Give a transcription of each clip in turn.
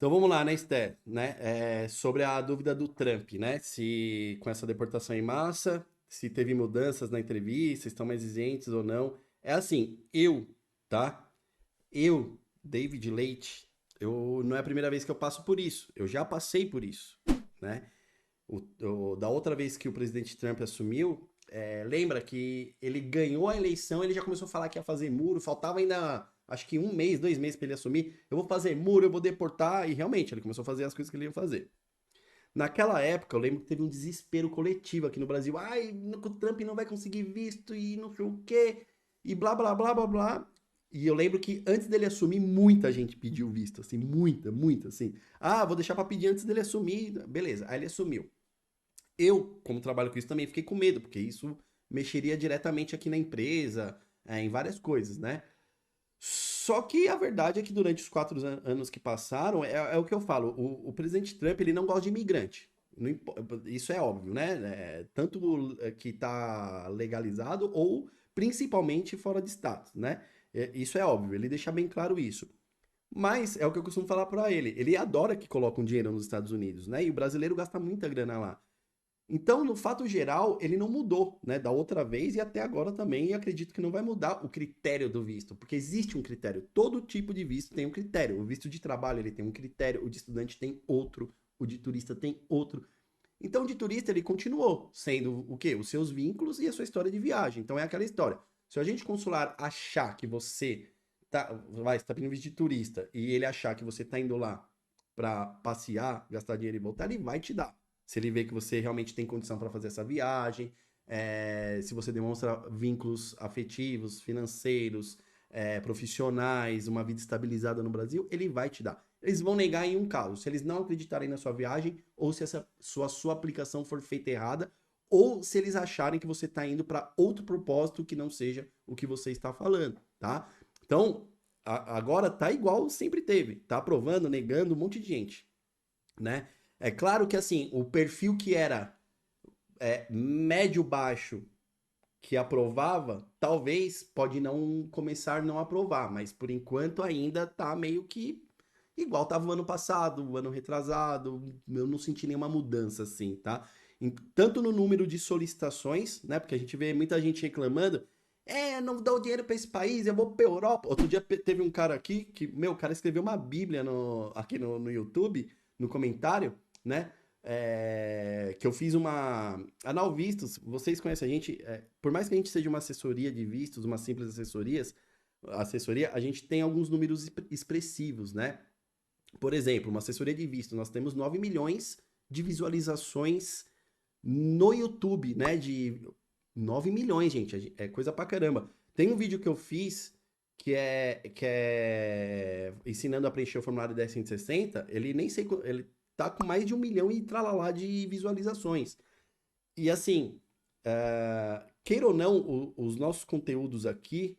Então vamos lá, né, Esther? Né? Sobre a dúvida do Trump, né? Se com essa deportação em massa, se teve mudanças na entrevista, estão mais exigentes ou não. É assim, tá? Eu, David Leite, não é a primeira vez que eu passo por isso. Eu já passei por isso, né? Da outra vez que o presidente Trump assumiu, lembra que ele ganhou a eleição, ele já começou a falar que ia fazer muro, faltava ainda, acho que um mês, 2 meses para ele assumir. Eu vou fazer muro, eu vou deportar, e realmente ele começou a fazer as coisas que ele ia fazer. Naquela época, eu lembro que teve um desespero coletivo aqui no Brasil. Ai, o Trump não vai conseguir visto e não sei o quê, e blá blá blá blá blá. E eu lembro que antes dele assumir, muita gente pediu visto, assim, muita, assim. Ah, vou deixar pra pedir antes dele assumir. Beleza, aí ele assumiu. Eu, como trabalho com isso, também fiquei com medo, porque isso mexeria diretamente aqui na empresa, em várias coisas, né? Só que a verdade é que durante os 4 anos que passaram, é o que eu falo, o presidente Trump, ele não gosta de imigrante. Isso é óbvio, né? Tanto que está legalizado ou principalmente fora de status, né? Isso é óbvio, ele deixa bem claro isso. Mas é o que eu costumo falar para ele. Ele adora que colocam dinheiro nos Estados Unidos, né? E o brasileiro gasta muita grana lá. Então, no fato geral, ele não mudou, né, da outra vez e até agora também, e acredito que não vai mudar o critério do visto, porque existe um critério. Todo tipo de visto tem um critério. O visto de trabalho, ele tem um critério, o de estudante tem outro, o de turista tem outro. Então, o de turista, ele continuou sendo o quê? Os seus vínculos e a sua história de viagem. Então, é aquela história. Se o agente consular achar que você está pedindo visto de turista e ele achar que você está indo lá para passear, gastar dinheiro e voltar, ele vai te dar. Se ele vê que você realmente tem condição para fazer essa viagem, se você demonstra vínculos afetivos, financeiros, profissionais, uma vida estabilizada no Brasil, ele vai te dar. Eles vão negar em um caso, se eles não acreditarem na sua viagem, ou se essa sua aplicação for feita errada, ou se eles acharem que você está indo para outro propósito que não seja o que você está falando, tá? Então, agora tá igual sempre teve, tá aprovando, negando um monte de gente, né? É claro que assim, o perfil que era médio-baixo que aprovava, talvez pode não começar a não aprovar, mas por enquanto ainda tá meio que igual tava o ano passado, o ano retrasado, eu não senti nenhuma mudança assim, tá? Tanto no número de solicitações, né? Porque a gente vê muita gente reclamando, não dá o dinheiro para esse país, eu vou pra Europa. Outro dia teve um cara aqui que, meu, o cara escreveu uma bíblia aqui no YouTube, no comentário, né? Que eu fiz uma. A Nau Vistos, vocês conhecem a gente, por mais que a gente seja uma assessoria de vistos, uma simples assessoria, a gente tem alguns números expressivos, né? Por exemplo, uma assessoria de visto, nós temos 9 milhões de visualizações no YouTube, né? De 9 milhões, gente, é coisa pra caramba. Tem um vídeo que eu fiz que é ensinando a preencher o formulário 1060, ele nem sei, ele tá com mais de 1 milhão e tralalá de visualizações. E assim, queira ou não, os nossos conteúdos aqui,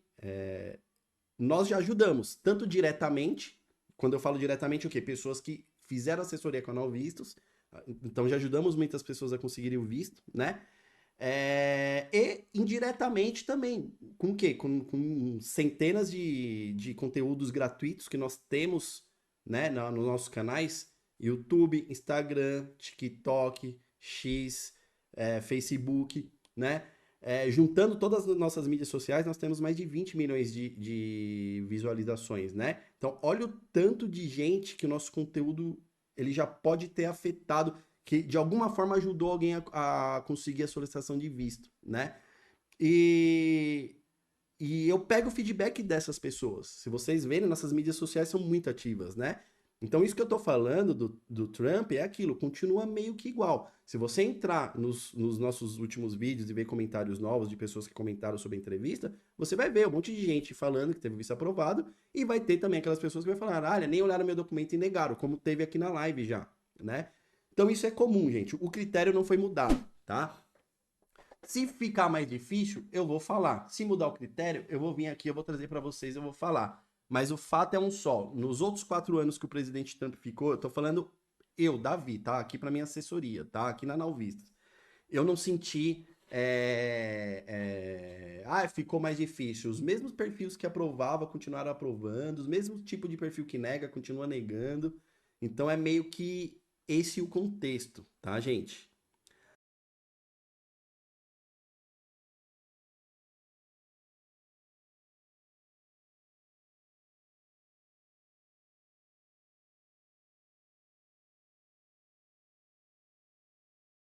nós já ajudamos, tanto diretamente, quando eu falo diretamente, o quê? Pessoas que fizeram assessoria com a Não Vistos, então já ajudamos muitas pessoas a conseguirem o visto, né? E indiretamente também, com o quê? Com centenas de conteúdos gratuitos que nós temos, né, nos nossos canais, YouTube, Instagram, TikTok, X, Facebook, né? Juntando todas as nossas mídias sociais, nós temos mais de 20 milhões de visualizações, né? Então, olha o tanto de gente que o nosso conteúdo ele já pode ter afetado, que de alguma forma ajudou alguém a conseguir a solicitação de visto, né? E, e eu pego o feedback dessas pessoas. Se vocês verem, nossas mídias sociais são muito ativas, né? Então, isso que eu tô falando do Trump é aquilo, continua meio que igual. Se você entrar nos nossos últimos vídeos e ver comentários novos de pessoas que comentaram sobre a entrevista, você vai ver um monte de gente falando que teve visto aprovado e vai ter também aquelas pessoas que vai falar, olha, nem olharam meu documento e negaram, como teve aqui na live já, né? Então, isso é comum, gente. O critério não foi mudado, tá? Se ficar mais difícil, eu vou falar. Se mudar o critério, eu vou vir aqui, eu vou trazer para vocês, eu vou falar. Mas o fato é um só. Nos outros 4 anos que o presidente Trump ficou, eu tô falando eu, Davi, tá? Aqui para minha assessoria, tá? Aqui na Nalvistas. Eu não senti. Ficou mais difícil. Os mesmos perfis que aprovava continuaram aprovando, os mesmos tipo de perfil que nega continua negando. Então é meio que esse o contexto, tá, gente?